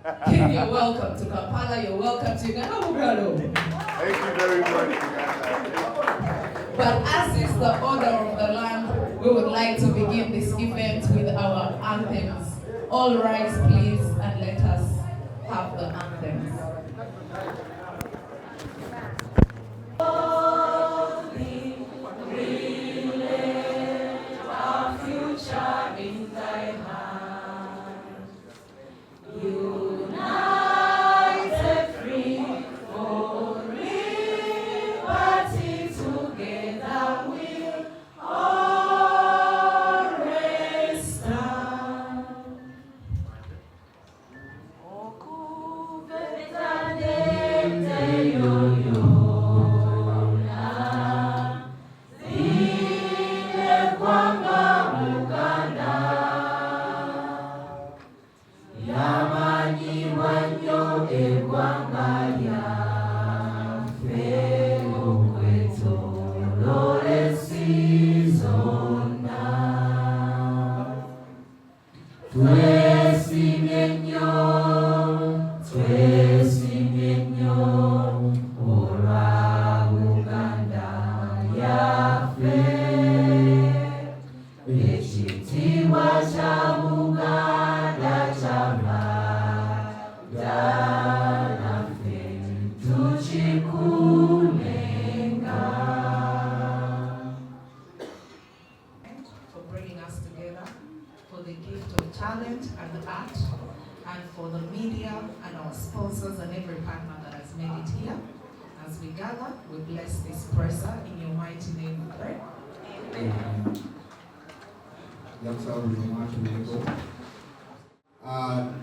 You're welcome to Kampala, you're welcome to Uganda. Thank you very much, But as is the order of the land, we would like to begin this event with our anthems. All rise, please, and let us have the anthems.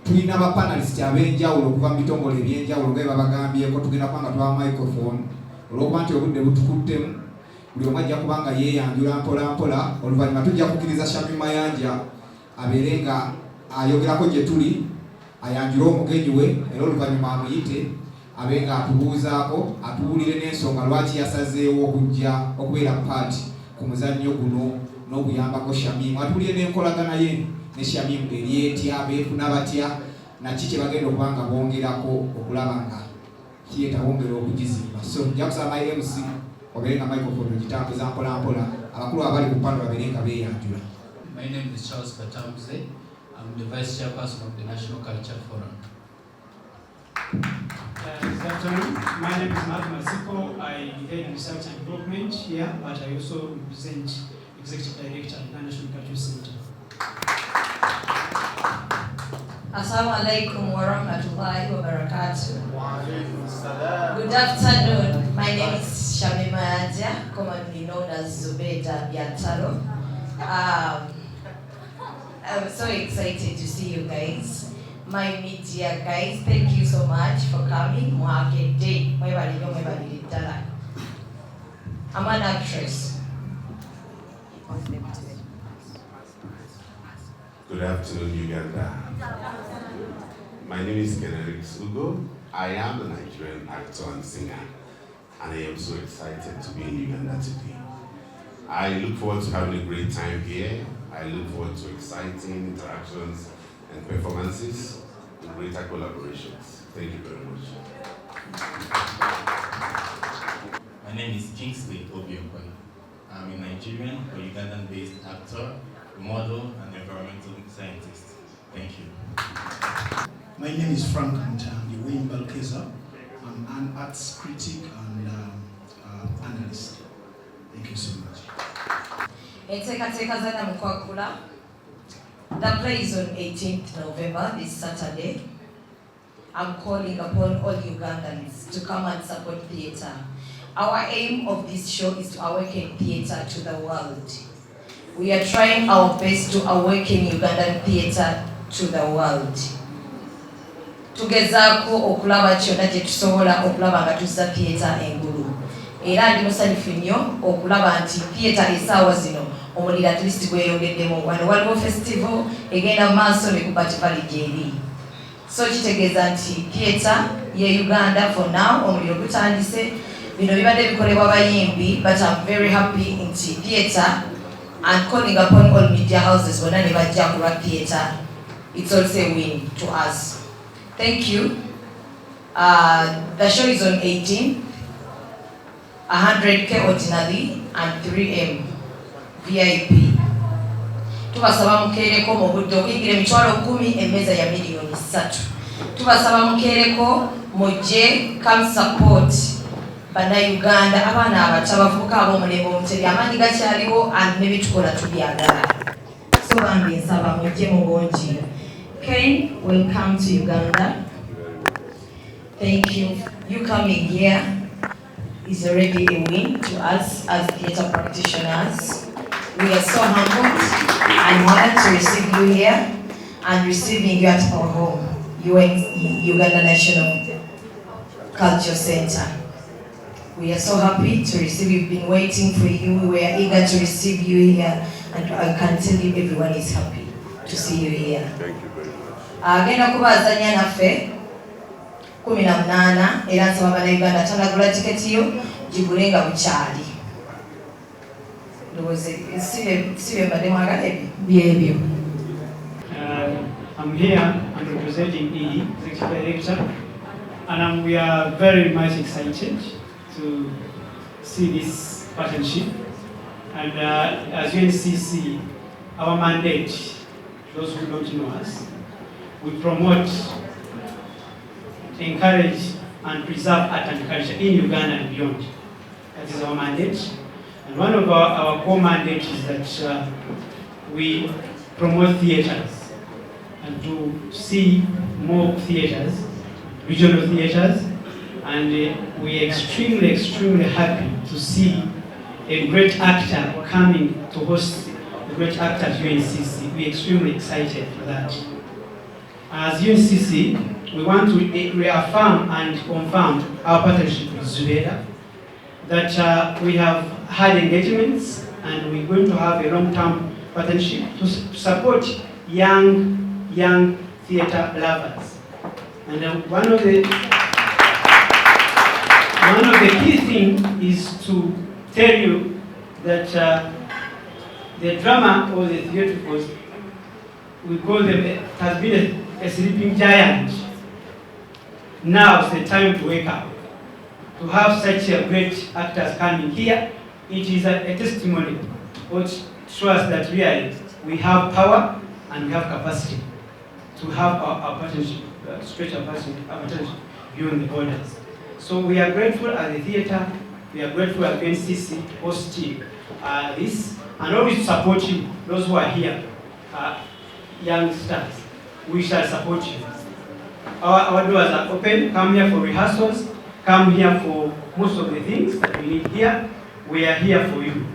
Tulina abapanalist ab'enjawulo okuva mu bitongole eby'enjawulo nga babagambyeko tugenda kuba nga twa microphone olw'okuba nti obudde butukuttemu buli omu ajja kuba nga yeeyanjula mpola mpola oluvannyuma tujja kukkiriza Shami Mayanja abeere nga ayogerako gye tuli ayanjule omugenyi we era oluvannyuma amuyite abe nga atubuuzaako atuwulire n'ensonga lwaki yasazeewo okujja okubeera paati ku muzannyo guno n'okuyambako Shami atuwulire n'enkolagana ye ne Shami eri etya beefuna batya naki kye bagenda okuba nga bongerako okulaba nga kiyeta bongera okugizimba. So nja kusaba MC obeere nga microphone ogitambuza mpola mpola abakulu abali ku ppando babeere nga beeyanjula. My name is Charles Katambuze. I'm the Vice Chairperson of the National Culture Forum. Good afternoon. My name is Mark Maziko. I head research and development here, but I also represent Executive Director at the National Culture Center. Assalamu alaikum wa rahmatullahi wa barakatuh. Good afternoon. My name is Shami Mayanja, commonly known as Zubedah Biantalo. I'm so excited to see you guys. My media guys, thank you so much for coming. I'm an actress. Good afternoon, Uganda. My name is Kenneth Ugo. I am a Nigerian actor and singer, and I am so excited to be in Uganda today. I look forward to having a great time here. I look forward to exciting interactions and performances and greater collaborations. Thank you very much. My name is Kingsley Obiokwe. I'm a Nigerian or Ugandan-based actor, model, and environmental scientist. Thank you. My name is Frank Ntambi Wimbalkeza. I'm an arts critic and analyst. Thank you so much. The play is on 18th November, this Saturday. I'm calling upon all Ugandans to come and support theatre. Our aim of this show is to awaken theatre to the world. We are trying our best to awaken Ugandan theatre to the world. Tugezaako okulaba kyonna gye tusobola okulaba nga tuzza theatre engulu. Era ndi musanyufu nnyo okulaba nti theatre essaawa zino omuliro at least gweyongeddemu. Wano waliwo festival egenda mu maaso ne ku Bativali gyeri. So kitegeeza nti theatre ye Uganda for now omuliro gutandise. Bino bibadde bikolebwa bayimbi, but I'm very happy nti theatre and calling upon all media houses bonna ne bajja kulwa theatre. It's also a win to us. Thank you. The show is on 18, 100K ordinary and 3M VIP. Tubasaba mukereko mu budde okuyingira emitwalo 10 emmeeza ya miliyoni 3. Tubasaba mukereko mujje come support Bannayuganda abaana abato abavubuka ab'omulembe omuteri amaanyi gakyaliwo and n'ebitukola tubyagala. So bambi nsaba mujje mu bungi. Kane, welcome to Uganda. Thank you. You coming here is already a win to us as theatre practitioners. We are so humbled and honored to receive you here and receiving you at our home, Uganda National Culture Center. We are so happy to receive you. We've been waiting for you. We are eager to receive you here, and I can tell you everyone is happy to see you here. Thank you very much. Agenda kubazanya naffe 18 era nsaba Bannayuganda tanagula tiketi yo gigulenga bukyali. I'm here and representing ED, Executive Director, and we are very much excited to see this partnership. And as UNCC, our mandate, those who don't know us, we promote, encourage, and preserve art and culture in Uganda and beyond. That is our mandate. And one of our core mandates is that we promote theatres and to see more theatres, regional theatres, and we are extremely happy to see a great actor coming to host a great actor at UNCC. We are extremely excited for that. As UNCC, we want to reaffirm and confirm our partnership with Zubedah, that we have had engagements and we're going to have a long-term partnership to support young theatre lovers. And one of the key things is to tell you that the drama or the theatricals, we call them, has been a sleeping giant. Now is the time to wake up. To have such a great actors coming here, it is a testimony which shows that really we have power and we have capacity to have our partnership, stretch our partnership beyond the borders. So we are grateful as a theatre, we are grateful as NCC hosting this, and always support you, those who are here, young stars. We shall support you. Our doors are open. Come here for rehearsals. Come here for most of the things that we need here. We are here for you.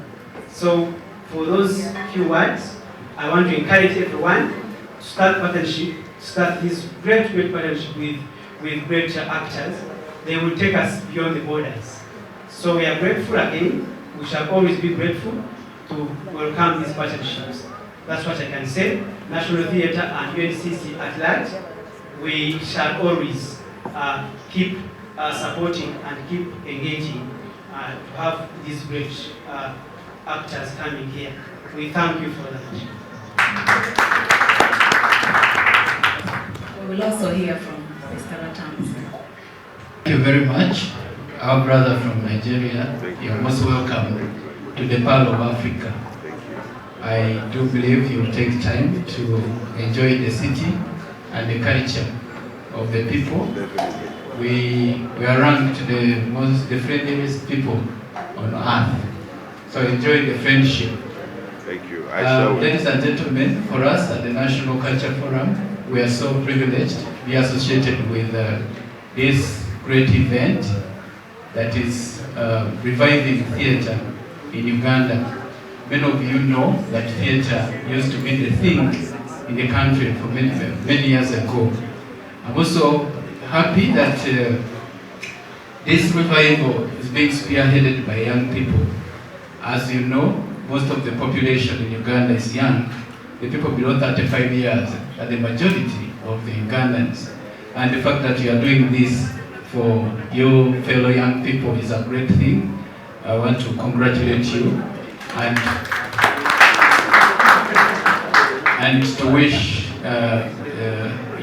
So for those few words, I want to encourage everyone to start partnership, start this great partnership with great actors. They will take us beyond the borders. So we are grateful again. We shall always be grateful to welcome these partnerships. That's what I can say. National Theatre and UNCC at large, we shall always keep supporting and keep engaging to have these great actors coming here. We thank you for that. We will also hear from Mr. Ratams. Thank you very much. Our brother from Nigeria, you're most welcome to the Pearl of Africa. I do believe you'll take time to enjoy the city and the culture of the people. We are ranked the friendliest people on earth. So enjoy the friendship. Thank you. Ladies and gentlemen, for us at the National Culture Forum, we are so privileged to be associated with this great event that is reviving theatre in Uganda. Many of you know that theatre used to be the thing in the country for many years ago. I'm also happy that this revival is being spearheaded by young people. As you know, most of the population in Uganda is young. The people below 35 years are the majority of the Ugandans. And the fact that you are doing this for your fellow young people is a great thing. I want to congratulate you and to wish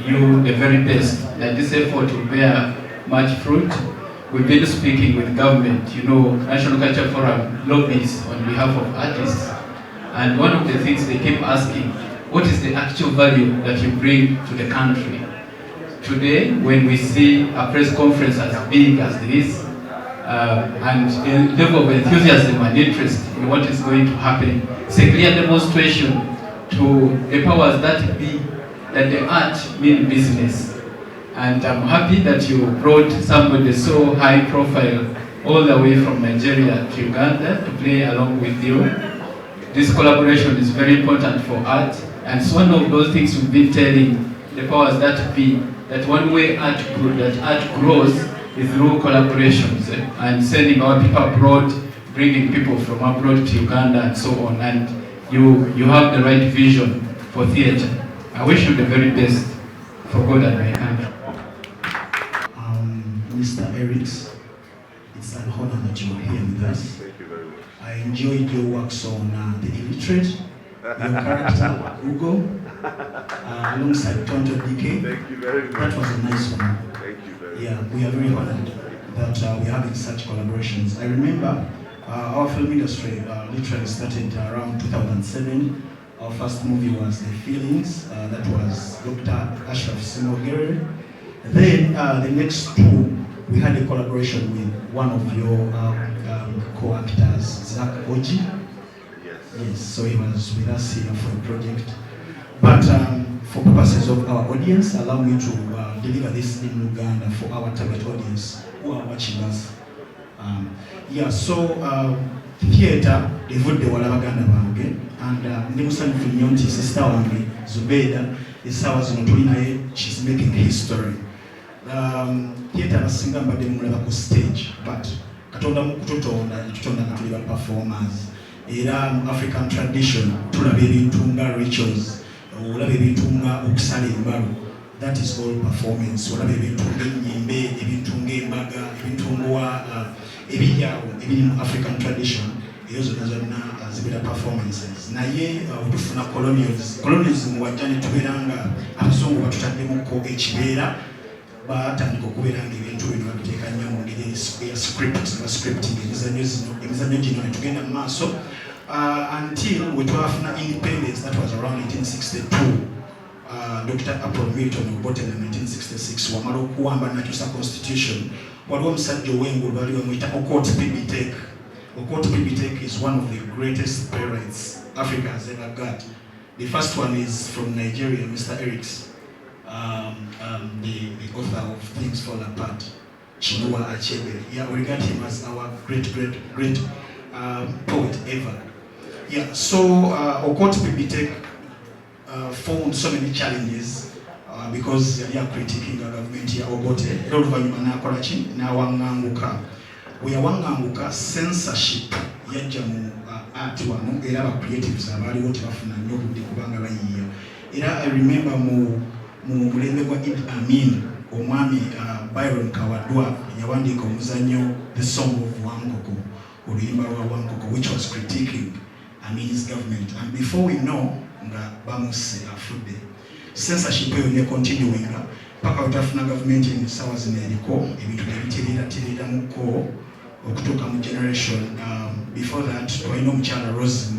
you the very best, that this effort will bear much fruit. We've been speaking with government, National Culture Forum lobbies on behalf of artists, and one of the things they keep asking, what is the actual value that you bring to the country? Today, when we see a press conference as big as this, and the level of enthusiasm and interest in what is going to happen, it's a clear demonstration to the powers that be that the art means business. And I'm happy that you brought somebody so high profile all the way from Nigeria to Uganda to play along with you. This collaboration is very important for art, and it's one of those things we've been telling the powers that be, that one way art grows is through collaborations and sending our people abroad, bringing people from abroad to Uganda and so on. And you have the right vision for theatre. I wish you the very best for God and my country. Mr. Eriks, it's an honor that you are here with us. Thank you very much. I enjoyed your works on The Illiterate, your character, Ugo, alongside Tonto DK. Thank you very much. That was a nice one. Thank you very much. Yeah, we are very honored that we're having such collaborations. I remember our film industry literally started around 2007. Our first movie was The Feelings, that was Dr. Ashraf Simogere. Then the next two, we had a collaboration with one of your co-actors, Zach Oji. Yes, so he was with us here for a project. But for purposes of our audience, allow me to deliver this in Uganda for our target audience who are watching us. Theatre, devote wala baganda bange, and ndimusanyufu nnyo nti sister wange Zubedah essaawa zino tuli naye, she's making history. Theatre abasinga mbadde mulaba ku stage, but Katonda mu kututonda nga tuli ba performers. Era mu African tradition tulaba ebintu nga rituals, olaba ebintu nga okusala embalu. That is all performance. Olaba ebintu ng'ennyimbe, ebintu ng'embaga, ebintu ebijjawo ebiri mu African tradition, ezo zonna zibeera performances. Naye tufuna colonialism wajja ne tubeera nga abazungu batutaddemuko ekibeera, batandika okubeera nga ebintu bino babiteeka nnyo mu ngeri eya scripting emizannyo gino ne tugenda mu maaso until we twafuna independence. That was around 1962. Dr. Milton Obote in 1966 wamala okuwamba n'akyusa constitution. Waliwo omusajja ow'engulu bali bamuyita Okot Pipitek. Okot Pipitek is one of the greatest playwrights Africa has ever got. The first one is from Nigeria, Mr. Eriks, the author of Things Fall Apart, Chinua Achebe. Yeah, we regard him as our great poet ever. Yeah, so Okot Pipitek found so many challenges because they are critiquing the government here Obote. Censorship yajja mu art wano era aba creatives abaaliwo tebafuna nnyo obudde kubanga bayiiya. Era I remember mu mulembe gwa Idi Amin, omwami Byron Kawadwa yawandiika omuzannyo The Song of Wankoko, oluyimba lwa Wankoko, which was critiquing Amin's government. And before we know nga bamuse afudde. Censorship eyo ne continuing paka utafuna government in sawa zino eriko ebintu ebitereera muko okutuuka mu generation. Before that twalina omukyala Rose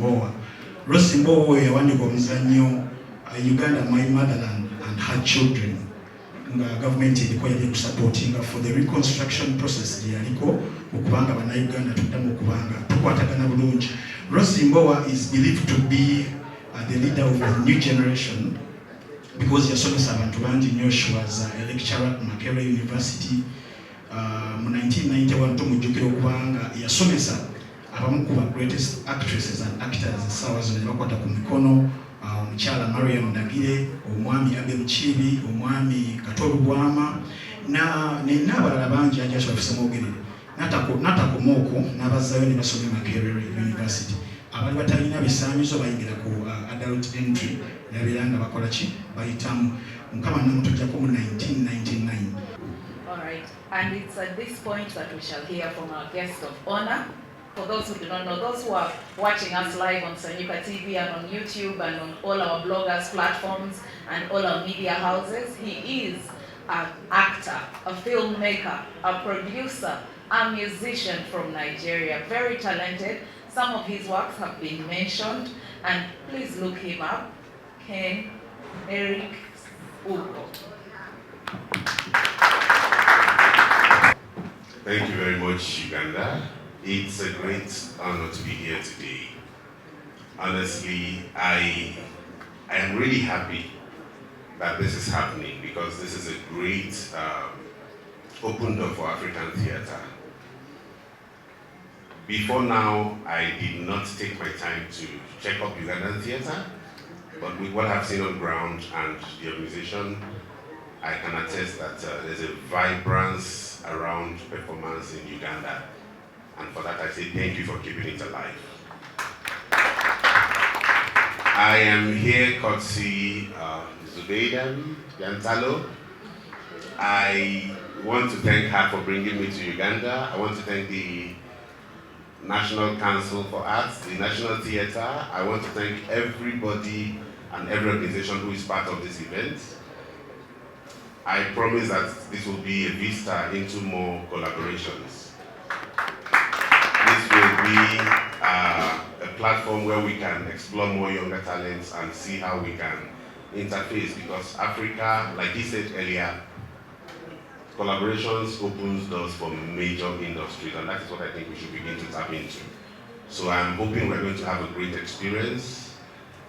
Mbowa oyo yawandiika omuzannyo Uganda My Motherland and Her Children, nga government eriko yali kusupportinga for the reconstruction process yaliko okubanga bannayuganda tuddamu okubanga tukwatagana bulungi. Rose Mbowa is believed to be the leader of the new generation because yasomesa abantu bangi nnyo. She was a lecturer at Makerere University. Mu 1991 tumujjukira okubanga yasomesa abamu ku greatest actresses and actors essaawa zino ne bakwata ku mikono, omukyala Mariam Nagire, omwami Abe Mukiibi, omwami Katolu Bwama n'abalala bangi ajja kyabafisa mwogerere n'atakomaoko n'abazzayo ne basoma Makerere University. Abali batalina bisaanyizo bayingira ku adult entry nabeera nga bakola ki bayitamu. Mukama namutujjako mu 1999. All right, and it's at this point that we shall hear from our guest of honor, For those who do not know, those who are watching us live on Sanyuka TV and on YouTube and on all our bloggers platforms and all our media houses, he is an actor, a filmmaker, a producer, a musician from Nigeria, very talented. Some of his works have been mentioned, and please look him up, Ken Eric Ugo. Thank you very much, Uganda. It's a great honor to be here today. Honestly, I am really happy that this is happening because this is a great open door for African theatre. Before now, I did not take my time to check up Ugandan theatre, but with what I've seen on ground and the organization, I can attest that there's a vibrance around performance in Uganda. And for that, I say thank you for keeping it alive. I am here courtesy Zubedah Yantalo. I want to thank her for bringing me to Uganda. I want to thank the National Council for Arts, the National Theatre. I want to thank everybody and every organization who is part of this event. I promise that this will be a vista into more collaborations. This will be a platform where we can explore more younger talents and see how we can interface, because Africa, like he said earlier, collaborations opens doors for major industries, and that is what I think we should begin to tap into. So I'm hoping we're going to have a great experience.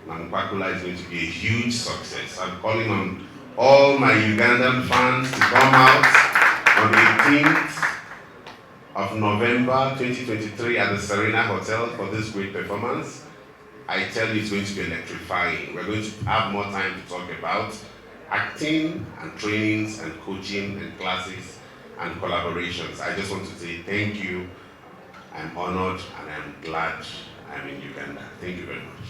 Nampakula is going to be a huge success. I'm calling on all my Ugandan fans to come out on the 18th of November 2023 at the Serena Hotel for this great performance. I tell you, it's going to be electrifying. We're going to have more time to talk about acting and trainings and coaching and classes and collaborations. I just want to say thank you. I'm honored and I'm glad I'm in Uganda. Thank you very much.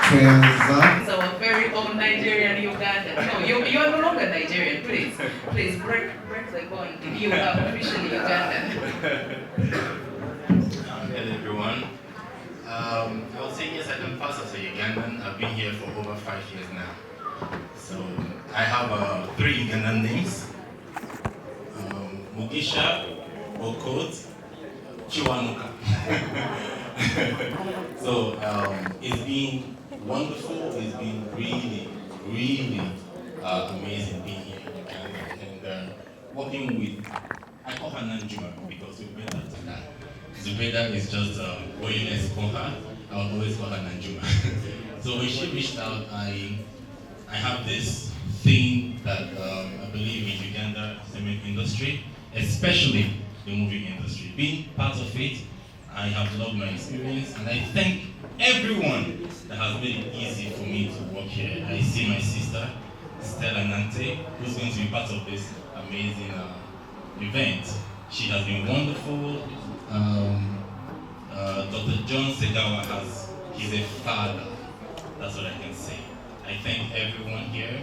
It's our very own Nigerian Uganda. No, you are no longer Nigerian. Please break the bond. You are officially Ugandan. Hello everyone. I would say yes, I can pass as a Ugandan. I've been here for over 5 years now. So I have 3 Ugandan names: Mugisha, Okot, Chiwanuka. So it's been wonderful. It's been really, really amazing being here in Uganda and working with, I call her Nanjuma because we're better than that. Zubedah is just what you guys call her. I would always call her Nanjuma. So when she reached out, I have this thing that I believe in Uganda entertainment industry, especially the movie industry. Being part of it, I have loved my experience, and I thank everyone that has made it easy for me to work here. I see my sister, Stella Nante, who's going to be part of this amazing event. She has been wonderful. Dr. John Segawa he's a father. That's what I can say. I thank everyone here,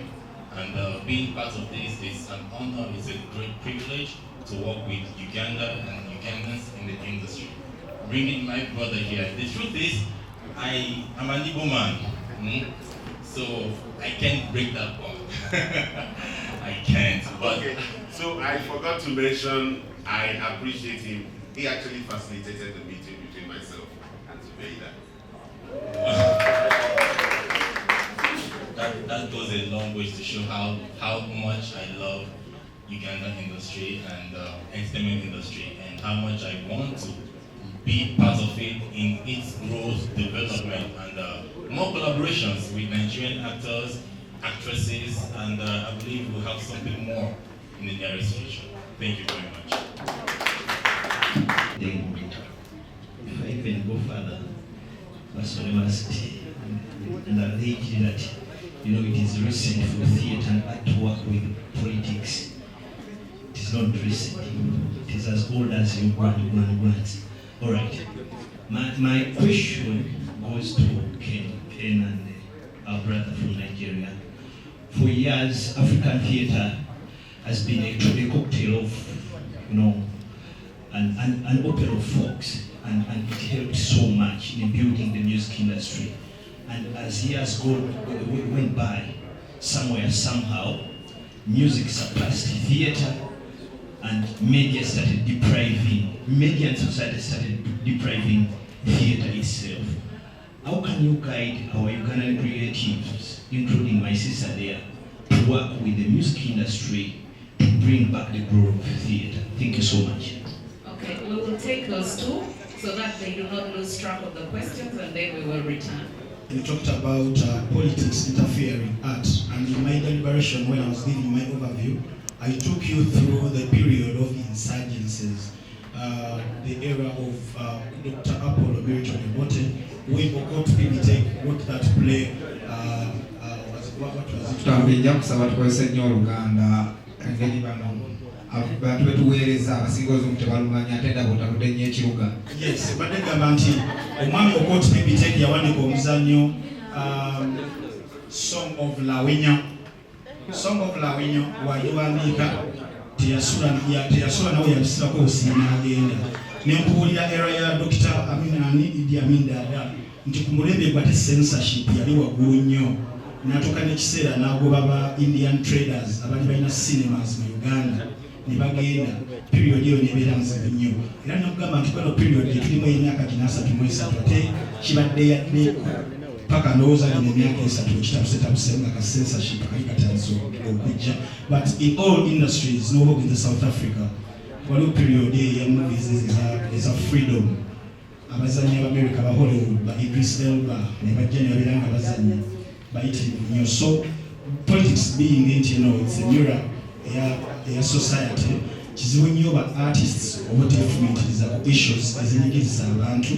and being part of this is an honor. It's a great privilege to work with Uganda and Ugandans in the industry. Bringing my brother here. The truth is, I'm an Igbo man, so I can't break that bond. I can't. But okay. So I forgot to mention, I appreciate him. He actually facilitated the meeting between myself and Zubedah. That goes a long way to show how much I love Ugandan industry and entertainment industry, and how much I want to be part of it in its growth, development, and more collaborations with Nigerian actors, actresses, and I believe we'll have something more in the nearest future. Thank you very much. If I even go further, Pastor University, and I think that it is recent for theatre and art to work with politics. It is not recent. It is as old as your grandparents. All right. My question goes to Ken and our brother from Nigeria. For years, African theatre has been a cocktail of, an open of folks, and it helped so much in building the music industry. And as years went by, somewhere, somehow, music surpassed theatre, and media and society started depriving theatre itself. How can you guide our Ugandan creatives, including my sister there, to work with the music industry to bring back the growth of theatre? Thank you so much. Okay, we will take those two so that they do not lose track of the questions, and then we will return. You talked about politics interfering art, and in my deliberation when I was giving my overview, I took you through the period of insurgencies, the era of Dr. Apollo Marital Challenges, when Okot Pipitek wrote that play, what was it? Tutambijja kusaba tukozesa nnyo Oluganda engeri bano abantu betuweereza abasingozi mu tebalumanya ate ndaba otagudde nnyo ekibuga. Yes, badde gamba nti omwami Okot Pipitek yawanika omuzannyo Song of Lawenya. Song of Lawenya wagiwandiika teyasula nawe yabisirako osiima agenda. Ne mpuulira era ya Dr. Idi Amin Dada nti ku mulembe gwa censorship yali waggulu nnyo. N'atuuka n'ekiseera n'agoba ba Indian traders abali balina cinemas mu Uganda ne bagenda. Period eyo nebeera nzibu nnyo. Era n'okugamba nti kweno period etulimu emyaka 33 ate kibadde yadde paka ndowooza alina emyaka 3 ekitabusetabusemu nga ka censorship kali katandise okujja. But in all industries n'oba in South Africa waliwo period eya movies eza freedom. Abazannyi b'America ba Hollywood ba Idris Elba ne bajja ne babeera nga bazannya bayitirivu nnyo. So politics being nti it's a mirror eya society, kizibu nnyo ba artists obuteefumitiriza ku issues ezinyigiriza abantu,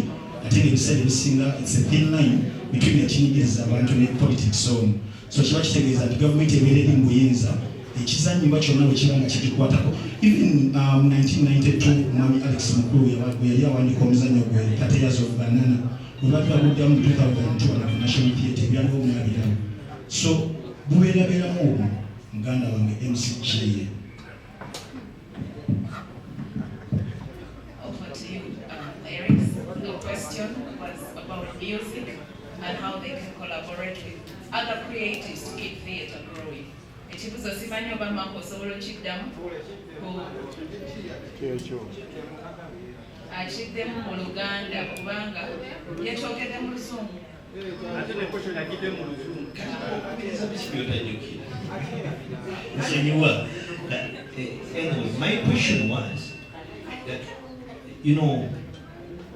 ate ng'ebiseera ebisinga it's a thin line between ekinyigiriza abantu ne politics on. So kiba kitegeeza nti gavumenti ebeera eri mu buyinza, ekizannyibwa kyonna bwe kiba nga kikikwatako. Even 1992 mwami Alex Mukulu yali awandiika omuzannyo gwe 30 Years of Banana bwe baali baguddamu mu 2002 ku National Theatre ebyaliwo mwabirawo. So bubeerabeeramu obwo muganda wange MC Kiye. Over to you, Eric. The question was about music and how they can collaborate with other creatives to keep theatre growing. Ekibuzo simanyi oba Marco osobola okiddamu akiddemu mu Luganda kubanga yekyogedde mu Luzungu. Ate ne question agidde mu Luzungu. Anyway, my question was that,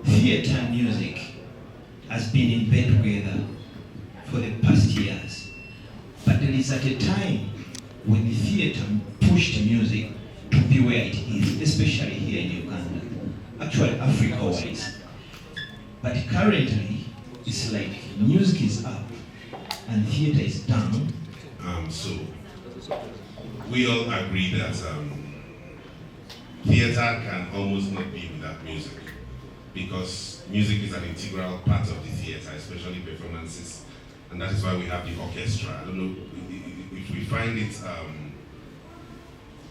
theatre and music has been in bed together for the past years. But there is at a time when the theatre pushed music to be where it is, especially here in Uganda, actually Africa-wise. But currently, it's like music is up and theatre is down. So we all agree that theatre can almost not be without music, because music is an integral part of the theatre, especially performances, and that is why we have the orchestra. I don't know if we find it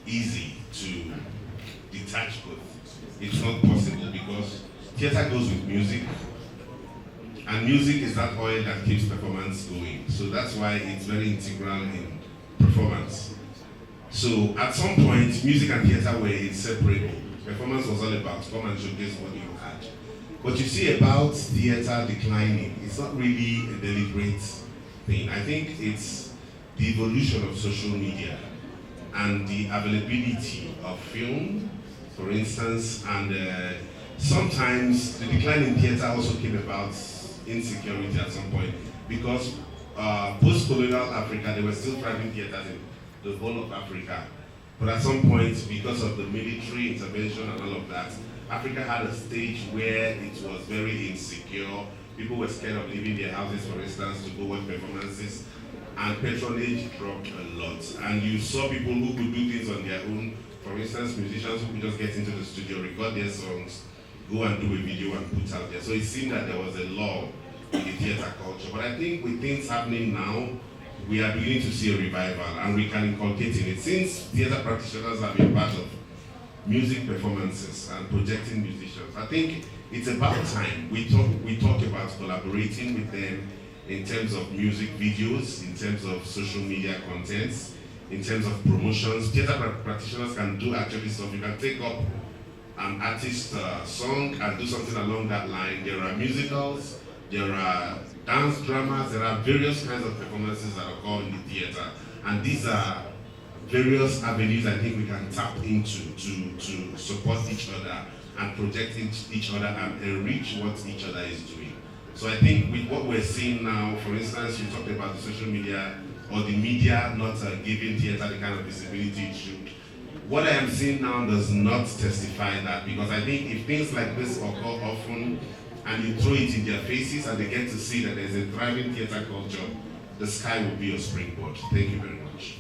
easy to detach both. It's not possible, because theatre goes with music, and music is that oil that keeps performance going. So that's why it's very integral in performance. So at some point, music and theatre were inseparable. Performance was all about come and showcase what you had. What you see about theatre declining, it's not really a deliberate thing. I think it's the evolution of social media and the availability of film, for instance, and sometimes the decline in theatre also came about insecurity at some point, because post-colonial Africa, they were still thriving theatres in the whole of Africa. But at some point, because of the military intervention and all of that, Africa had a stage where it was very insecure. People were scared of leaving their houses, for instance, to go watch performances, and patronage dropped a lot. And you saw people who could do things on their own. For instance, musicians who could just get into the studio, record their songs, go and do a video and put out there. So it seemed that there was a lull in the theatre culture. But I think with things happening now, we are beginning to see a revival, and we can inculcate in it. Since theatre practitioners have been part of music performances and projecting musicians. I think it's about time we talk about collaborating with them in terms of music videos, in terms of social media contents, in terms of promotions. Theatre practitioners can do actually stuff. You can take up an artist's song and do something along that line. There are musicals, there are dance dramas, there are various kinds of performances that occur in the theatre. And these are various avenues I think we can tap into to support each other and project each other and enrich what each other is doing. So I think with what we're seeing now, for instance, you talked about the social media or the media not giving theatre the kind of visibility it should. What I am seeing now does not testify that, because I think if things like this occur often and you throw it in their faces and they get to see that there's a thriving theatre culture, the sky will be a springboard. Thank you very much.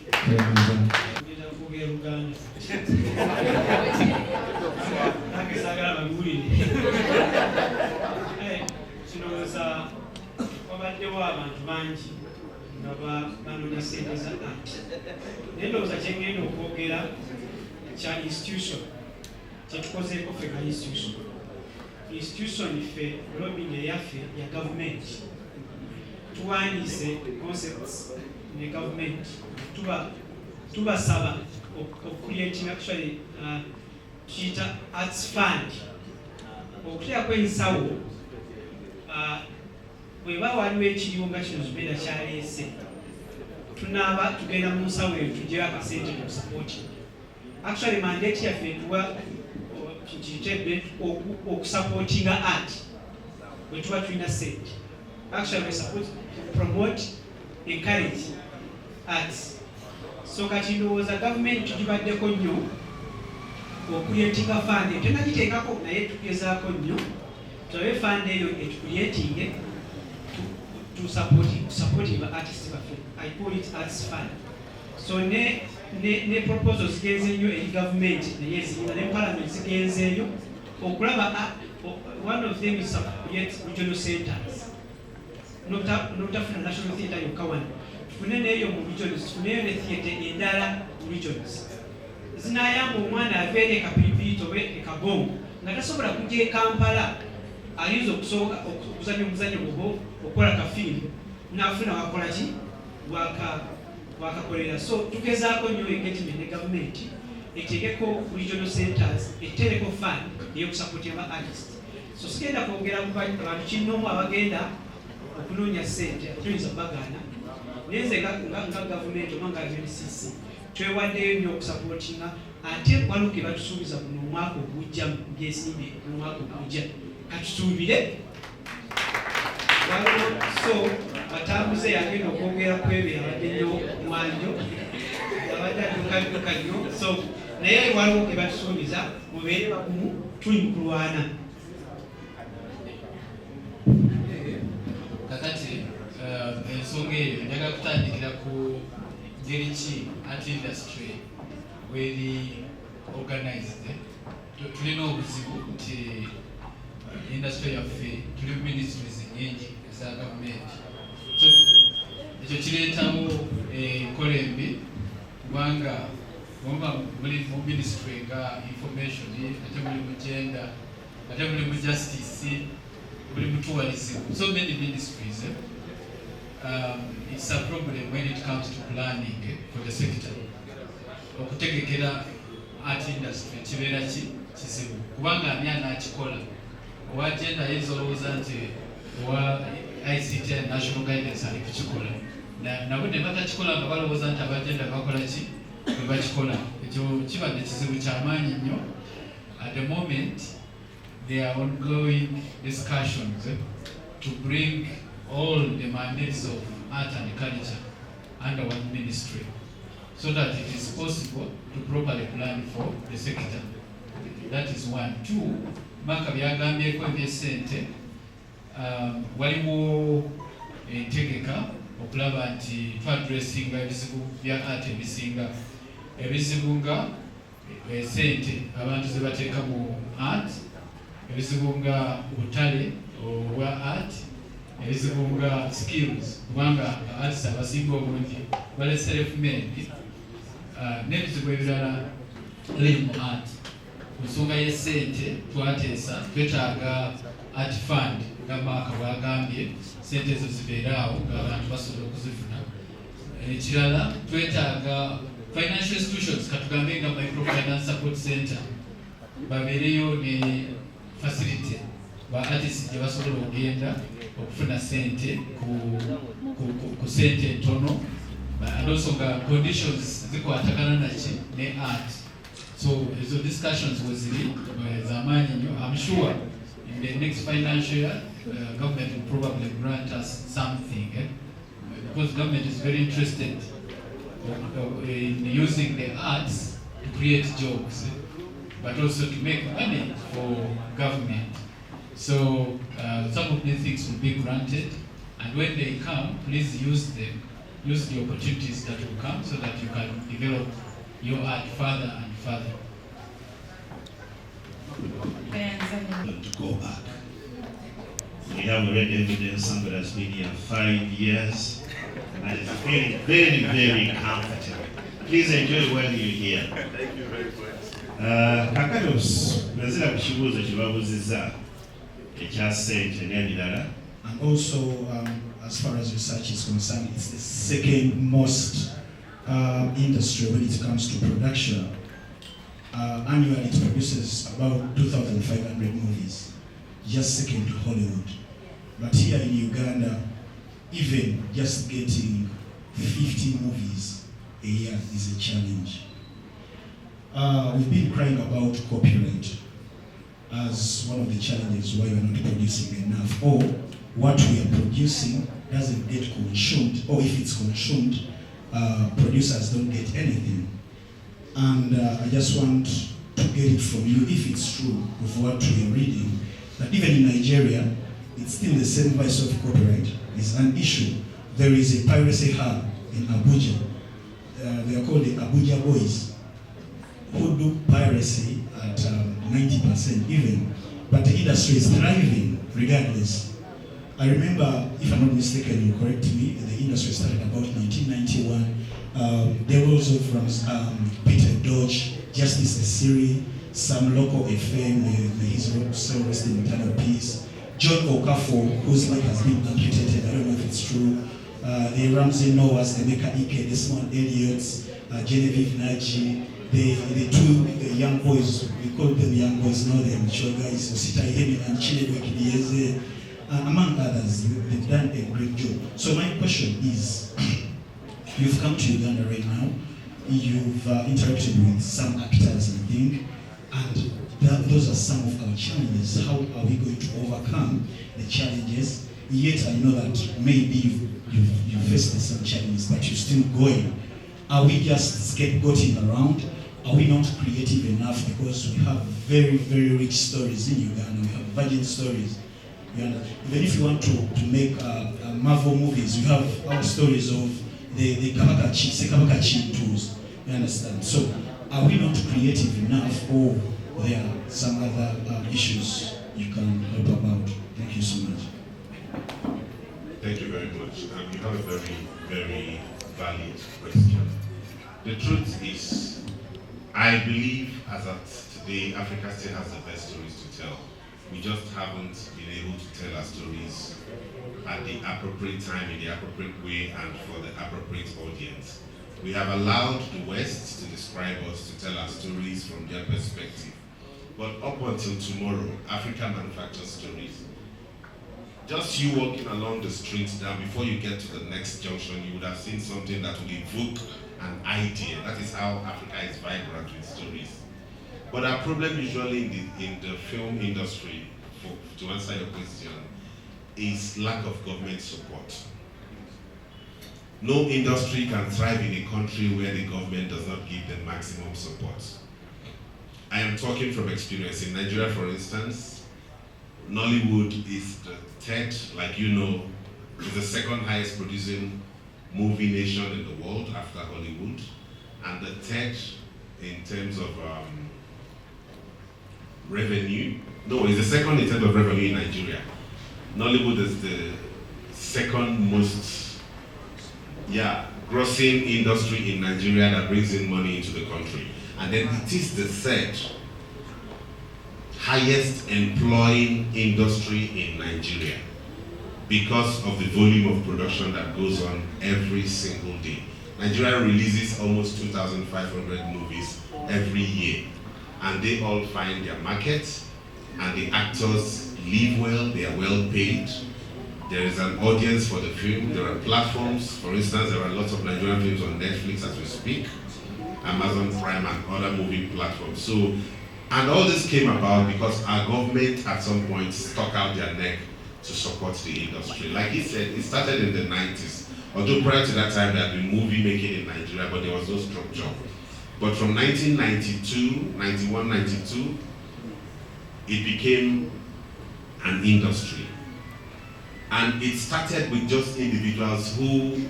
Wabaddewo abantu bangi nga banoonya ssente za art. Naye ndowooza kye ngenda okwogera kya institution, kyetukozeeko ffe nga institution. Institution ffe lobbying eyaffe ya gavumenti. Tuwandiise concepts ne government. Tubasaba creating actually tuyita arts fund. Okuteekako ensawo bweba waliwo ekiriwo nga kino Zubedah kyaleese, tunaaba tugenda mu nsawo eyo tuggyeyo akasente tukusapoti. Actually mandate yaffe etuwa kitedde okusapootinga art bwe tuba tulina ssente. Actually we support, promote, encourage arts. So kati ndowooza gavumenti tugibaddeko nnyo okuleetinga fund eyo, tenagiteekako naye tugezaako nnyo tulabe fund eyo etukuleetinge to supporting the artists. I call it arts fund. So ne proposals zigenze nnyo eri government naye zirina ne parliament zigenze eyo okulaba one of them is create regional centers. Notafuna national theatre yokka wano, tufune neeyo mu regions, tufuneyo ne theatre endala mu regions. Zinayamba omwana aveere ekapipiti oba ekagongo nga tasobola kujja e Kampala ayinza okuzanya omuzannyo gwo okukola kafiiri n'afuna wakola ki wakakolera. So tugezaako nnyo engagement ne gavumenti eteekeko regional centers, etereko fund ey'okusapootinga ba artists. So sigenda kwogera ku bantu kinoomu abagenda okunoonya ssente tuyinza bagaana, naye nze nga gavumenti oba nga UNCC twewaddeyo nnyo okusapootinga, ate waliwo ke batusuubiza buno omwaka ogujja mu byesimbe omwaka ogujja katusuubire waliwo. So batambuze yagenda okwogera ku ebyo abadde nnyo mwanjo abadde addukaduka nnyo, so naye waliwo ke batusuubiza mubeere bakumu, tuli mu kulwana. Kakati ensonga eyo njagala kutandikira ku ngeri ki art industry weri organized. Tulina obuzibu nti industry yaffe tuli ministries nyingi eza gavumenti, so ekyo kireetamu enkola embi kubanga muba muli mu ministry nga information, ate muli mu gender, ate muli mu justice, muli mu tourism, so many ministries. It's a problem when it comes to planning for the sector. Okutegekera art industry kibeera kizibu kubanga ani anaakikola. Owa gender ayinza olowooza nti owa ICT and national guidance ali kukikola, nabo ne batakikola nga balowooza nti abagenda bakola ki bwe bakikola. Ekyo kibadde kizibu kyamaanyi nnyo. At the moment there are ongoing discussions to bring all the mandates of art and culture under one ministry so that it is possible to properly plan for the sector. That is one. Two, Maka byagambyeko eby'essente, waliwo entegeka okulaba nti twadressinga ebizibu bya art ebisinga, ebizibu nga essente abantu ze bateeka mu art, ebizibu nga butale obwa art, ebizibu nga skills kubanga artists abasinga obungi bali self-made, n'ebizibu ebirala biri mu art. nsonga y'essente twateesa twetaaga art fund nga Maaka bw'agambye ssente ezo zibeeraawo ng'abantu basobola okuzifuna. Ekirala twetaaga financial institutions katugambe nga microfinance support center babeereyo ne facility ba artists gye basobola okugenda okufuna ssente ku ssente ntono, and also nga conditions zikwatagana naki ne art. So ezo discussions weziri zamaanyi nnyo. I'm sure in the next financial year government will probably grant us something because government is very interested in using the arts to create jobs, but also to make money for government. So some of these things will be granted, and when they come, please use them. Use the opportunities that will come so that you can develop your art further and further. To go back. We have already evidence somebody has been here 5 years and is feeling very, very comfortable. Please enjoy while you're here. Thank you very much. Kakatos, nazira kukibuuzo kyebabuuzizza ekya ssente n'ebirala. And also, as far as research is concerned, it's the second most industry when it comes to production. Annually, it produces about 2,500 movies, just second to Hollywood. But here in Uganda, even just getting 50 movies a year is a challenge. We've been crying about copyright as one of the challenges why we're not producing enough, or what we are producing doesn't get consumed, or if it's consumed, producers don't get anything. And I just want to get it from you, if it's true of what we are reading, that even in Nigeria, it's still the same vice of copyright is an issue. There is a piracy hub in Abuja. They are called the Abuja Boys, who do piracy at 90% even, but the industry is thriving regardless. I remember, if I'm not mistaken, you correct me, the industry started about 1991. There were also from Peter Dodge, Justice Asiri, some local FM, his soul rest in eternal peace. John Okafor, whose life has been amputated, I don't know if it's true. The Ramsey Noahs, the Emeka Ike, Desmond Elliott's, Genevieve Naji, the two young boys, we call them young boys, now they're mature guys, Osita Ihemi and Chinedu Kidieze, among others. They've done a great job. So my question is, you've come to Uganda right now, you've interacted with some actors, I think, and those are some of our challenges. How are we going to overcome the challenges? Yet I know that maybe you faced some challenges, but you're still going. Are we just scapegoating around? Are we not creative enough? Because we have very, very rich stories in Uganda. We have virgin stories. Even if you want to make Marvel movies, you have our stories of the Kabakachi tools. You understand? So, are we not creative enough, or there are some other issues you can help about? Thank you so much. Thank you very much. You have a very, very valid question. The truth is, I believe as at today, Africa still has the best stories to tell. We just haven't been able to tell our stories at the appropriate time, in the appropriate way, and for the appropriate audience. We have allowed the West to describe us, to tell our stories from their perspective. But up until tomorrow, Africa manufactures stories. Just you walking along the street now, before you get to the next junction, you would have seen something that would evoke an idea. That is how Africa is vibrant with stories. But our problem usually in the film industry, to answer your question, is lack of government support. No industry can thrive in a country where the government does not give them maximum support. I am talking from experience. In Nigeria, for instance, Nollywood is the third, like you know, is the second highest producing movie nation in the world after Hollywood, and the third in terms of revenue. No, it's the second in terms of revenue in Nigeria. Nollywood is the second most, grossing industry in Nigeria that brings in money into the country. And then it is the third highest employing industry in Nigeria because of the volume of production that goes on every single day. Nigeria releases almost 2,500 movies every year, and they all find their market, and the actors live well, they are well paid. There is an audience for the film. There are platforms. For instance, there are lots of Nigerian films on Netflix as we speak, Amazon Prime and other movie platforms. So, and all this came about because our government at some point stuck out their neck to support the industry. Like he said, it started in the 90s. Although prior to that time there had been movie making in Nigeria, but there was no structure. But from 1992, 91, 92, it became an industry. And it started with just individuals who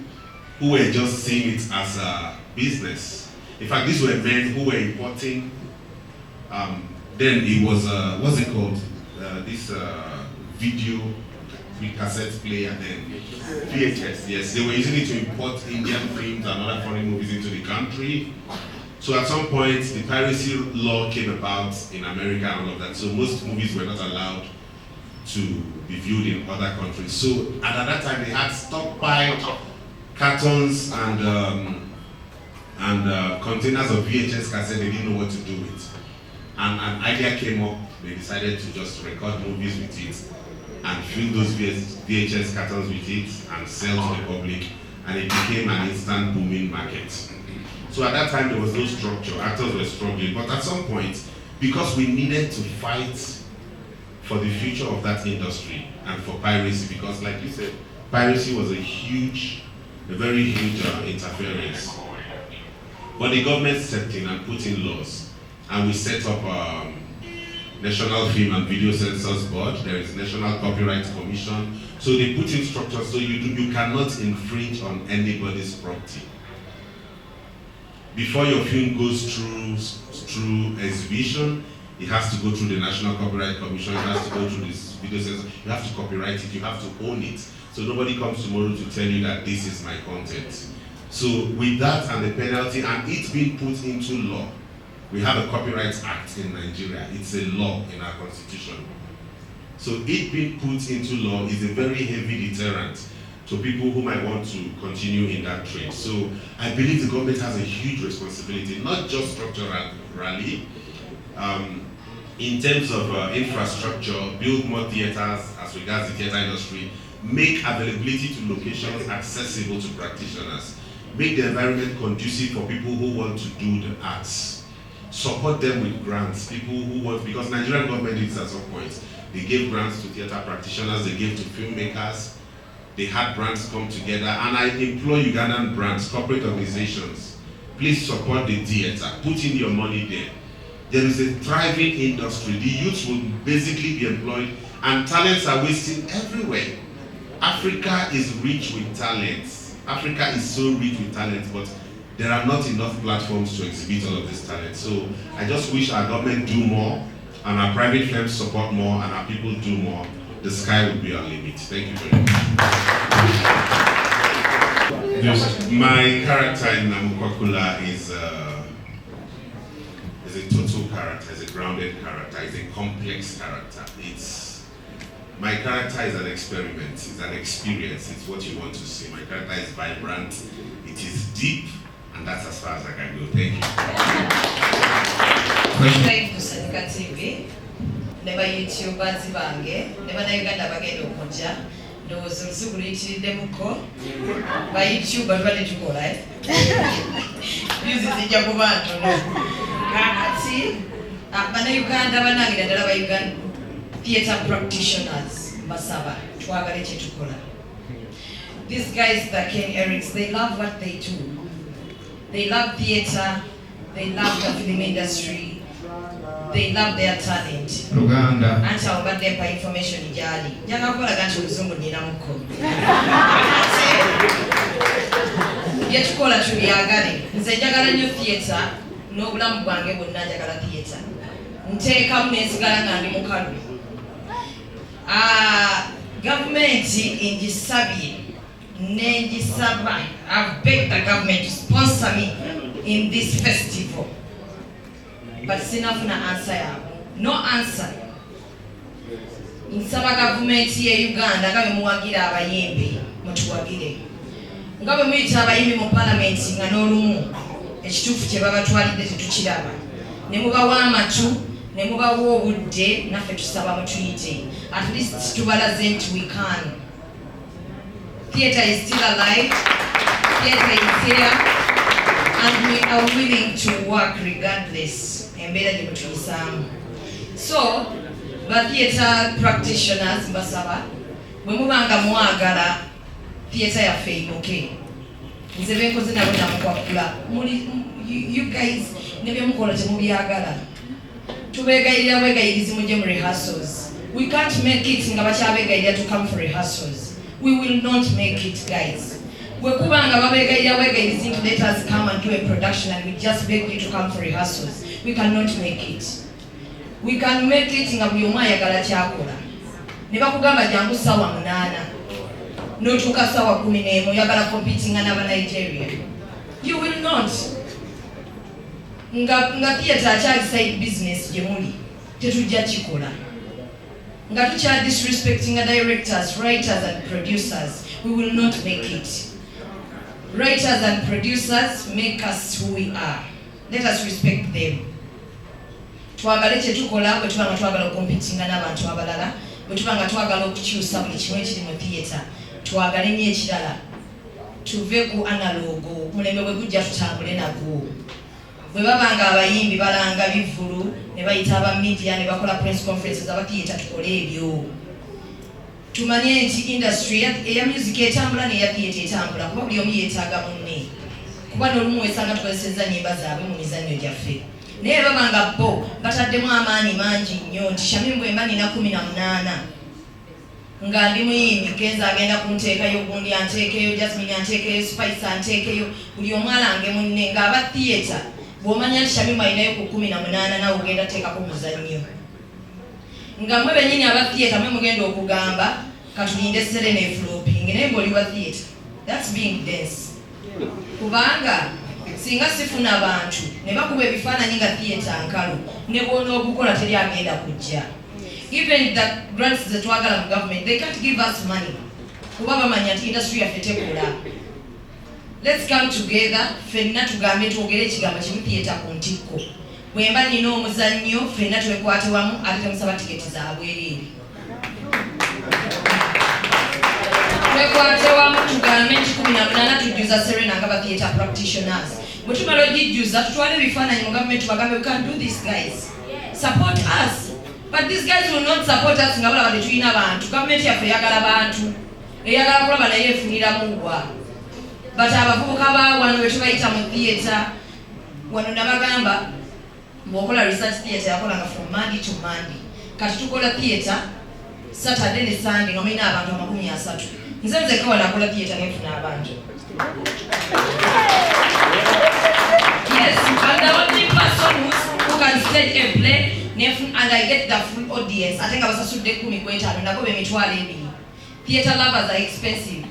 were just seeing it as a business. In fact, these were men who were importing, then it was, what's it called? This video with cassette player, then VHS, yes. They were using it to import Indian films and other foreign movies into the country. So at some point, the piracy law came about in America and all of that. So most movies were not allowed to be viewed in other countries. So and at that time, they had stockpiled cartons and containers of VHS cassette. They didn't know what to do with. And an idea came up. They decided to just record movies with it and fill those VHS cartons with it and sell to the public, and it became an instant booming market. So at that time there was no structure, actors were struggling, but at some point, because we needed to fight for the future of that industry and for piracy, because like you said, piracy was a very huge interference. But the government stepped in and put in laws, and we set up National Film and Video Censors Board. There is National Copyright Commission. So they put in structures so you cannot infringe on anybody's property. Before your film goes through exhibition, it has to go through the National Copyright Commission, it has to go through this video censor, you have to copyright it, you have to own it. So nobody comes tomorrow to tell you that this is my content. So with that and the penalty and it being put into law, we have a Copyright Act in Nigeria. It's a law in our constitution. So it being put into law is a very heavy deterrent to people who might want to continue in that trade. So I believe the government has a huge responsibility, not just structurally, in terms of infrastructure, build more theaters as regards the theater industry, make availability to locations accessible to practitioners, make the environment conducive for people who want to do the arts. Support them with grants, people who want, because Nigerian government did this at some point. They gave grants to theater practitioners, they gave to filmmakers, they had brands come together, and I implore Ugandan brands, corporate organizations, please support the theater, put in your money there. There is a thriving industry, the youths will basically be employed, and talents are wasting everywhere. Africa is rich with talents. Africa is so rich with talents, but there are not enough platforms to exhibit all of this talent. So I just wish our government do more, and our private firms support more, and our people do more. The sky will be our limit. Thank you very much. My character in Namukwakula is a total character, is a grounded character, is a complex character. My character is an experiment, it's an experience, it's what you want to see. My character is vibrant, it is deep, and that's as far as I can go. Thank you. Neba YouTubers bange, neba na Uganda bagenda okujja, ndowooza olusuku luyitiriddemukko, ba YouTuber tubadde tukola views zijja kuba ntono. Kakati bannayuganda bannange naddala ba Uganda theatre practitioners basaba twagale kye tukola. These guys, the Ken Erics, they love what they do. They love theatre, they love the film industry, they love their talent. Luganda. Anti abadde mpa information gyali. Njagala kukolaga nti oluzungu nninamuko. Byetukola tubyagale. Nze njagala nnyo theatre n'obulamu bwange bwonna njagala theatre. Nteekamu n'ensigala nga ndi mukalu. Gavumenti engisabye n'engisaba. I've begged the government to sponsor me in this festival. But sinafuna answer yabo. No answer. nsaba gavumenti ye Uganda nga bwe muwagira abayimbi mutuwagire nga bwe muyita abayimbi mu palamenti nga n'olumu ekituufu kye babatwalidde tetukiraba ne mubawa amatu ne mubawa obudde naffe tusaba mutuyite at least tubalaze nti we can. Theatre is still alive, theatre is here, and we are willing to work regardless. Embeera gye mutuyisaamu. So ba theatre practitioners mbasaba bwe mubanga mwagala theatre yaffe eyimuke nze benkoze nabo namukwakula you guys ne byemukola temubyagala tubeegayirira bwegayirizi mujje mu rehearsals. We can't make it nga bakyabegayirira to come for rehearsals. We will not make it, guys. Bwe kubanga babeegayirira bwegayirizi to let us come and do a production and we just beg you to come for rehearsals. We cannot make it. We can make it nga buli omu ayagala kyakola. Ne bakugamba jangu ssaawa 8 n'otuuka ssaawa 11 oyagala competinga n'aba Nigeria. You will not. Nga theatre akyali side business gye muli tetujja kikola. Nga tukyali disrespecting directors, writers and producers. We will not make it. Writers and producers make us who we are. Let us respect them. Twagale kye tukola bwe tubanga twagala okompetinga n'abantu abalala, bwe tubanga twagala okukyusa buli kimu ekiri mu theatre, twagale nnyo ekirala. Tuve ku analogo, mulembe bwe gujja tutambule nagwo. Bwe babanga abayimbi balanga bivulu ne bayita aba media ne bakola press conferences aba theatre tukole ebyo. Tumanye nti industry eya music etambula ne ya theatre etambula kuba buli omu yeetaaga munne. Kuba n'olumu wesanga tukozesezza nnyimba zaabwe mu mizannyo gyaffe. Naye babanga bo bataddemu amaanyi mangi nnyo nti Shamim bwe mba nina 18 nga ndi muyimbi Kenza agenda kunteekayo, gundi anteekeyo, Jasmine anteekeyo, Spice anteekeyo, buli omu alange munne ng'aba theatre bw'omanya nti Shamim alinayo ku 18 nawe ogenda teekako muzannyo. Nga mwe bennyini aba theatre mwe mugenda okugamba katulinde Serena flopping naye ng'oli wa theatre. That's being dense. Kubanga singa sifuna abantu ne bakuba ebifaananyi nga theatre nkalu ne bw'ona obukola teri agenda kujja. Even the grants ze twagala mu government, they can't give us money. Kuba bamanya nti industry yaffe tekola. Let's come together, ffenna tugambe twogere ekigambo kimu theatre ku ntikko. Bwe mba nina omuzannyo ffenna twekwate wamu ate temusaba tiketi za bwereere. Twekwate wamu tugambe nti 18 tujjuza Serena nga ba theatre practitioners. Bwe tumala ogijjuza tutwale ebifaananyi mu government tubagambe we can do this guys. Support us. But these guys will not support us nga balaba tetulina bantu. Government yaffe eyagala bantu. Eyagala kulaba naye efuniramu wa. But abavubuka ba wano bwe tubayita mu theatre wano nabagamba bw'okola research theatre yakolanga from Monday to Monday. Kati tukola theatre Saturday ne Sunday nga mulina abantu 30. Nze nzekka wano akola theatre nefuna abantu. Yes, I'm the only person who can stage a play and I get the full audience. I think I was a student who went out and I go to Mitwale. Theatre lovers are expensive.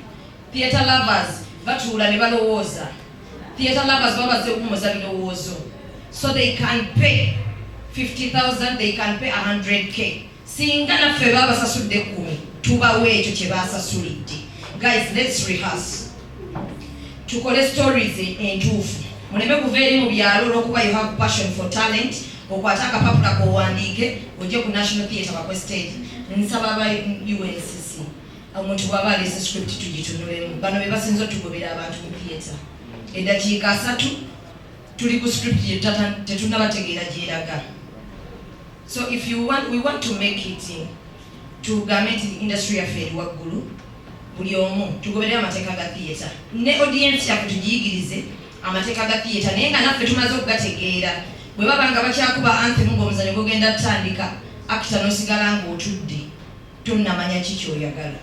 Theatre lovers, batula nebalo woza. Theatre lovers baba ze umuza bilowozo. So they can pay 50,000, they can pay 100K. Singa na fe baba sasude kumi. Tuba wecho che basa sulidi. Guys, let's rehearse. Tukole stories entufu. Muleme kuveri mu byalo lokuba you have passion for talent. Okwataka papula ko wandike oje ku National Theatre bakwe stage. Nsaba ba UNCC. Omuntu baba lese script tugitunulemu. Bano be basinzo tugobera abantu mu theatre. Edakiika 3 tuli ku script tetuna bategeera gyeraga. So if you want, we want to make it to garment the industry affair waggulu. Buli omu tugoberera amateeka ga theatre. Ne audience yaffe tugiyigirize amateeka ga theatre naye nga naffe tumaze okugategeera. Bwe babanga bakyakuba anthem ng'omuzannyo gugenda tutandika actor n'osigala ng'otudde tonnamanya ki ky'oyagala.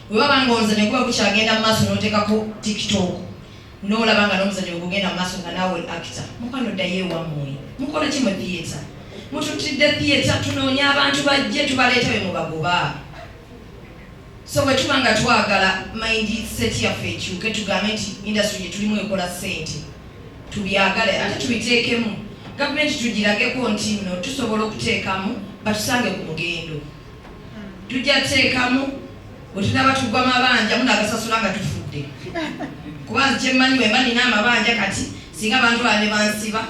Bwe babanga omuzannyo guba gukyagenda mu maaso n'oteekako TikTok n'olaba nga n'omuzannyo gugenda mu maaso nga naawe actor mukwano ddayo ewammwe mukola ki mu theatre. Mututidde theatre tunoonya abantu bajje tubaleeta be mubagoba. So bwe tuba nga twagala mindset yaffe ekyuke tugambe nti industry gye tulimu ekola ssente tubyagale ate tubiteekemu. Gavumenti tugirageko nti nno tusobola okuteekamu batusange ku mugendo. tujja teekamu bwe tunaba tugwa amabanja munagasasula nga tufudde kuba kyemmanyi bwe mba nina amabanja kati singa abantu bane bansiba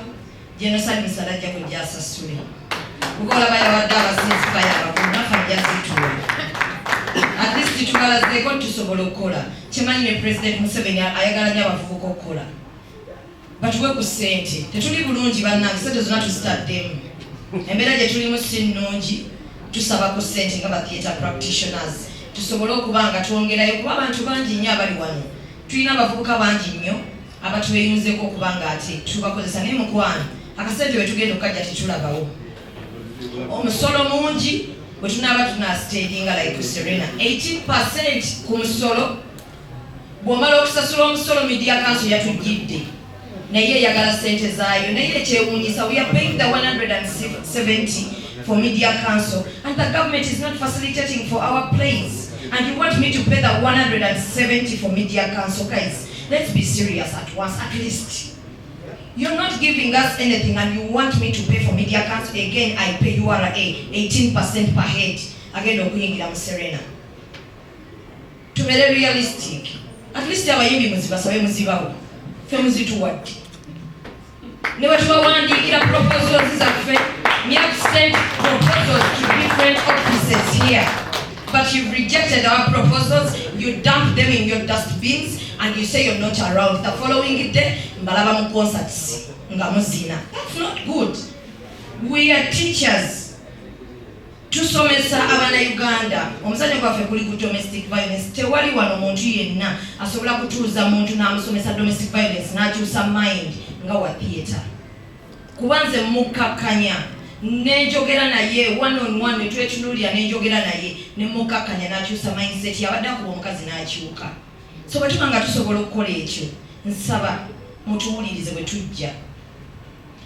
genocide misala ajja kujja asasule kukola bayawadde abasinsipayo abakulu nafa ajja zituula at least tubalazeeko tusobola okukola kyemmanyi ne President Museveni ayagala nnyo abavubuka okukola batuwe ku ssente tetuli bulungi bannange ssente zonna tuzitaddemu embeera gye tulimu si nnungi tusaba ku ssente nga ba theatre practitioners tusobole okuba nga twongerayo kuba abantu bangi nnyo abali wano tulina abavubuka bangi nnyo abatweyunzeeko okuba nga ate tubakozesa naye mukwano akasente bwe tugenda okukajja tetulabawo omusolo mungi bwe tunaaba tunastaging like Serena 18% ku musolo bw'omala okusasula omusolo media council yatugidde naye yagala ssente zaayo naye ekyewuunyisa we are paying the 170 for media council and the government is not facilitating for our plays and you want me to pay the 170 for media council. Guys, let's be serious at once. At least you're not giving us anything and you want me to pay for media council. Again, I pay URA 18% per head. Again, okuyingira mu Serena. To be realistic, at least abayimbi muzibasabe muzibawo fe muzituwadde ne batubawandiikira proposals zaffe we have sent proposals to different offices here but you've rejected our proposals, you dump them in your dustbins and you say you're not around. The following day mbalaba mu concerts nga muzina. That's not good. We are teachers. Tusomesa abana Uganda omuzanyo gwaffe kuli ku domestic violence tewali wano muntu yenna asobola kutuuza muntu n'amusomesa domestic violence n'akyusa mind nga wa theatre kubanze mukakanya nenjogera naye one on one netwetunuulira nenjogera naye nemukakanya n'akyusa mindset yabadde akuba omukazi n'akyuka so bwe tuba nga tusobola okukola ekyo nsaba mutuwulirize bwe tujja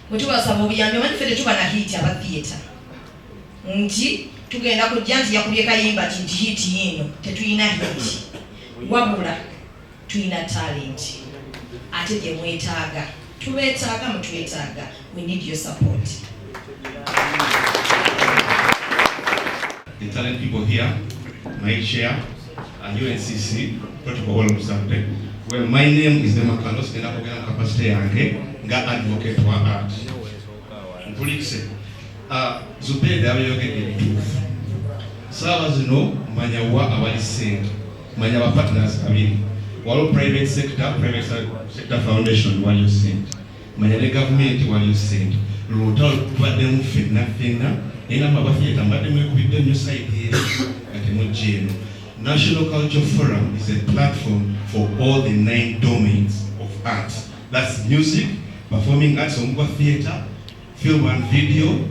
bwe tubasaba obuyambi omanyi ffe tetuba na hiti aba theatre nti tugenda kujja nti yakubye kayimba nti hiti yino tetuyina hiti wabula tuyina talent ate gye mwetaaga tubeetaaga mutwetaaga we need your support. The talent people here, my chair, and UNCC, Protocol of Zaabwe. Well, my name is Dema Carlos, and I'm going to capacity nga advocate for art. Police, Zubedah abeyogedde ebituufu. Saawa zino manya wa abali ssente, manya ba partners abiri. Waliwo private sector foundation waliyo ssente, manya ne government waliyo ssente. Lwotalo tubaddemu ffenna era abafeeta mbadde mwekubidde nnyo side eri nga temugjeeno. National Culture Forum is a platform for all the 9 domains of art. That's music, performing arts, theatre, film and video,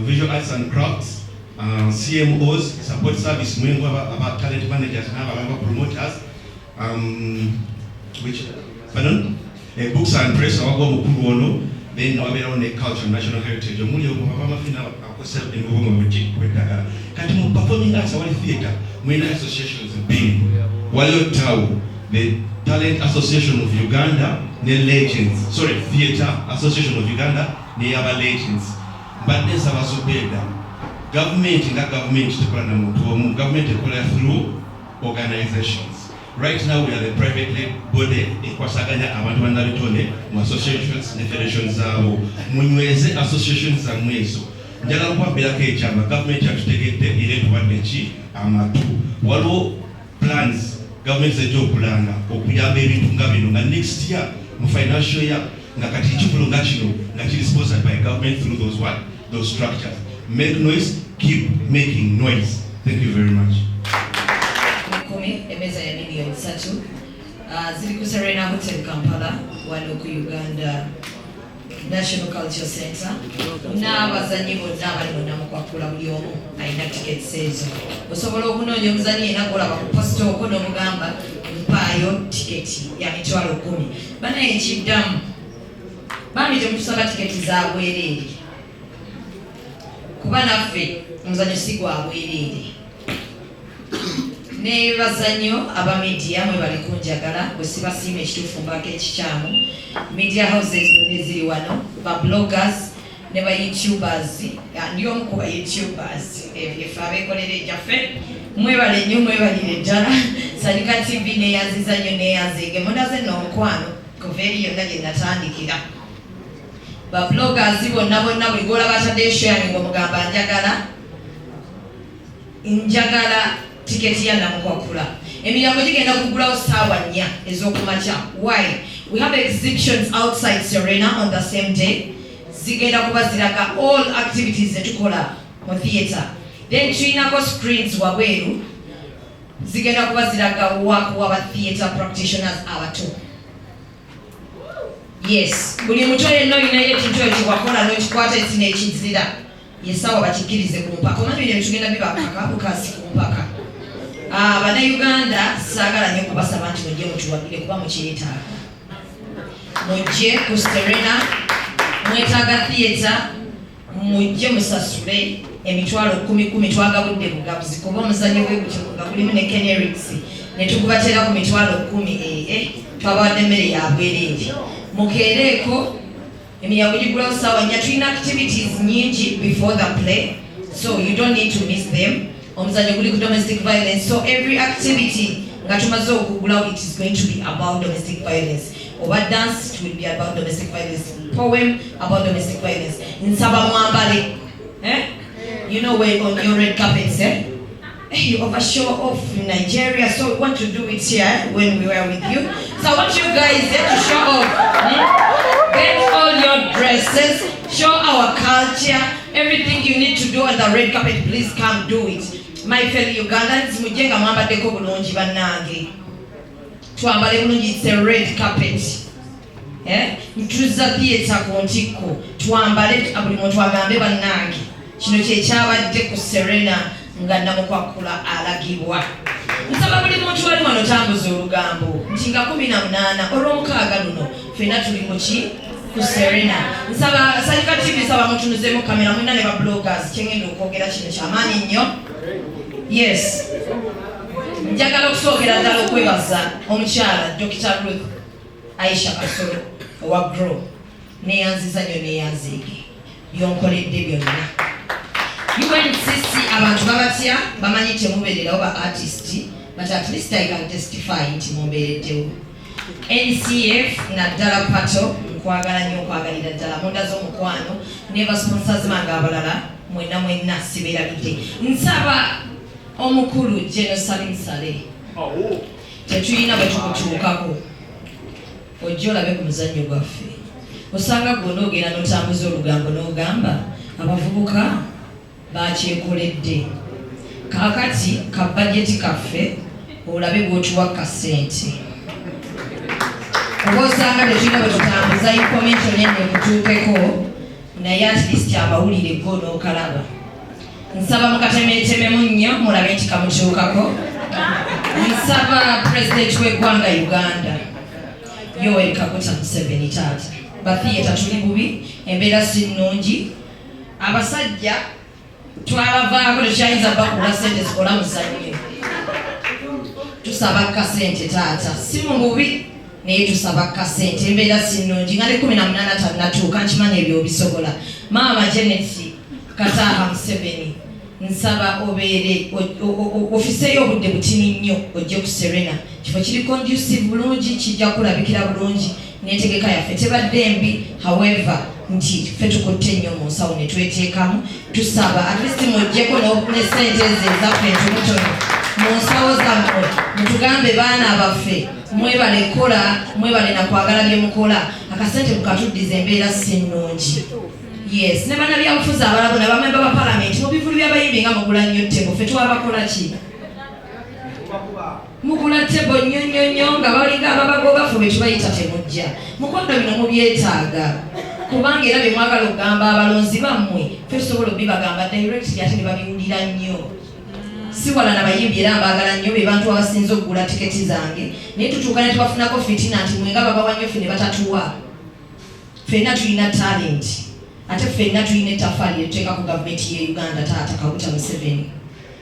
visual arts and crafts, CMOs, support service, about talent managers, about promoters, books and press, then around the culture, national heritage. Performing arts and theatre, many associations being Walio Tau, the Talent Association of Uganda, the Legends, Theatre Association of Uganda, the other Legends. But there's our Zubedah. Government in that government government through organizations. Right now we are the private body ekwasaganya abantu banabitone mu associations ne federations zabo munyweze associations za mweso njala kwambirako ekyama government yatutegedde ile tuwadde ki amatu waliwo plans government zejja okulanga okuyamba ebintu nga bino nga next year mu financial year nga kati ekivulo nga kino nga kiri sponsored by government through those structures. Make noise, keep making noise. Thank you very much. Emeza ya milioni 3 zili ku Serena Hotel Kampala wano ku Uganda National Culture Center n'abazanyi bonna abali bonna mukwakula buli omu alina tickets ezo osobola okunoonya omuzanyi yenna golaba ku posta okwo n'omugamba mpaayo tiketi ya mitwalo 10 banaye ekiddamu bambi temutusaba tiketi za bwereere kuba naffe omuzanyo si gwa bwereere ne bazanyo aba media mwe bali kunjagala bwe sibasiima ekituufu mbako ekikyamu media houses neziri wano ba bloggers ne ba youtubers ndi omu ku ba youtubers efe abeekolere gyaffe mwebale nnyo mwebalire ddala Sanyuka TV neeyaziza nnyo neeyazeege munaze n'omukwano kuva eri yonna gye natandikira babloggers bonna buli gwola batadde sharing omugamba njagala tiketi ya Namukwakula emiryango gigenda kugulawo ssaawa 4 ez'okumakya. Why? We have exhibitions outside Serena on the same day zigenda kuba ziraga all activities zetukola mu theatre. Then tulinako screens wabweru zigenda kuba ziraga work waba theatre practitioners abato. Yes, buli muto yenna olina ekintu ekiwakola n'okikwata ekina ekizira yesawa bakikkirize ku mpaka. Omanyi bino tugenda bibakaka bukasi ku mpaka. Bannayuganda saagala nnyo kubasaba nti mujje mutuwagire kuba mukyetaaga. Mujje ku Serena mwetaaga theatre mujje musasule emitwalo 10 twagabudde bugabuzi kuba omuzannyo gw'egukimuga gulimu ne Kenerics ne tugubatera ku mitwalo 10 twabawadde emmere ya bwereere. Mukeereeko emiryango gigulawo ssaawa 4. Tulina activities nyingi before the play so you don't need to miss them. Omuzannyo guli ku domestic violence so every activity nga tumaze okugulawo it is going to be about domestic violence. Oba dance it will be about domestic violence, poem about domestic violence. Nsaba mwambale you know when on your red carpets you overshow off in Nigeria so we want to do it here when we were with you. So I want you guys to show off. Get all your dresses, show our culture, everything you need to do on the red carpet, please come do it. My fellow Ugandans, mujenga mwambadeko bulungi bannange. Twambale bulungi, it's a red carpet. Ntuzza theatre ku ntikko. Twambale buli muntu agambe bannange. Kino kyekyabadde ku Serena nga Namukwakula alagibwa. Nsaba buli muntu wali wano tambuza olugambo nti nga 18 olw'omukaaga luno ffenna tuli muki ku Serena. Nsaba Sanyuka TV nsaba mutunuzeemu kamera mwena ne babloggers kyengenda okwogera kino kyamaanyi nnyo. Yes, njagala okusookera ddala okwebaza omukyala Dr. Ruth Aisha Kasolo owa Grow neeyanziza nnyo neeyanzeege byonkoledde byonna. UNCC abantu babatya bamanyi temubeererawo ba artist but at least I can testify nti mumbeereddewo. NCF naddala pato nkwagala nnyo okwagalira ddala munda z'omukwano ne basponsors bange abalala mwenna sibeerabidde. Nsaba omukulu Salim Saleh tetulina bwe tukutuukako ojja olabe ku muzannyo gwaffe osanga gwonna ogenda n'otambuza olugambo n'ogamba abavubuka bakyekoledde kaakati ka bajeti kaffe olabe bw'otuwa kasente oba osanga tetulina bwe tutambuza information eno ekutuukeko naye at least abawulire go n'okalaba. Nsaba mukatemeetememu nnyo mulabe nti kamutuukako. Nsaba President w'eggwanga Uganda Yoweri Kaguta Museveni taata batheatre tuli bubi embeera si nnungi abasajja twalavaako tekyayinza bakula ssente zikola muzannyo. Tusaba kasente taata si mu bubi naye tusaba kasente embeera si nnungi nga ne 18 tannatuuka nkimanyi ebyo obisobola. Maama Janet Kataaha Museveni nsaba obeere ofiseeyo obudde butini nnyo ojje ku Serena kifo kiri conducive bulungi kijja kulabikira bulungi n'entegeka yaffe tebadde mbi. However nti ffe tukutte nnyo mu nsawo ne tweteekamu tusaba at least mujjeko ne ssente ezaffe entonotono mu nsawo zammwe mutugambe baana baffe mwebale kola mwebale nakwagala bye mukola akasente mukatuddiza embeera si nnungi. Yes, ne bannabyabufuzi abalabo ne bamemba ba palamenti mu bivulu by'abayimbi nga mugula nnyo ttebo ffe twabakola ki? Mugula ttebo nnyo nga balinga ababagobafu be tubayita temujja. Mukwano bino mubyetaaga kubanga era bye mwagala okugamba abalonzi bammwe ffe tusobola obibagamba directly ate ne babiwulira nnyo. Si wala n'abayimbi era mbaagala nnyo be bantu abasinze okugula tiketi zange naye tutuuka ne tubafunako fitina nti mwenga babawa nnyo ffe ne batatuwa. Ffenna tulina talent ate ffenna tulina ettaffaali lyetuteeka ku gavumenti ye Uganda taata Kaguta Museveni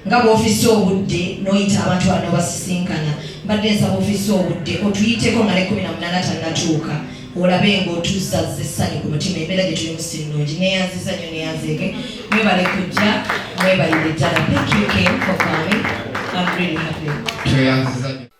nga bw'ofisa obudde n'oyita abantu bano basisinkana mbadde nsaba ofisa obudde otuyiteko nga ne 18 tannatuuka olabe ng'otuusa essanyu ku mutima embeera gye tulimu si nnungi neeyanziza nnyo neeyanzeeke mwebale kujja mwebalire ddala. Thank you Ken for coming. I'm really happy.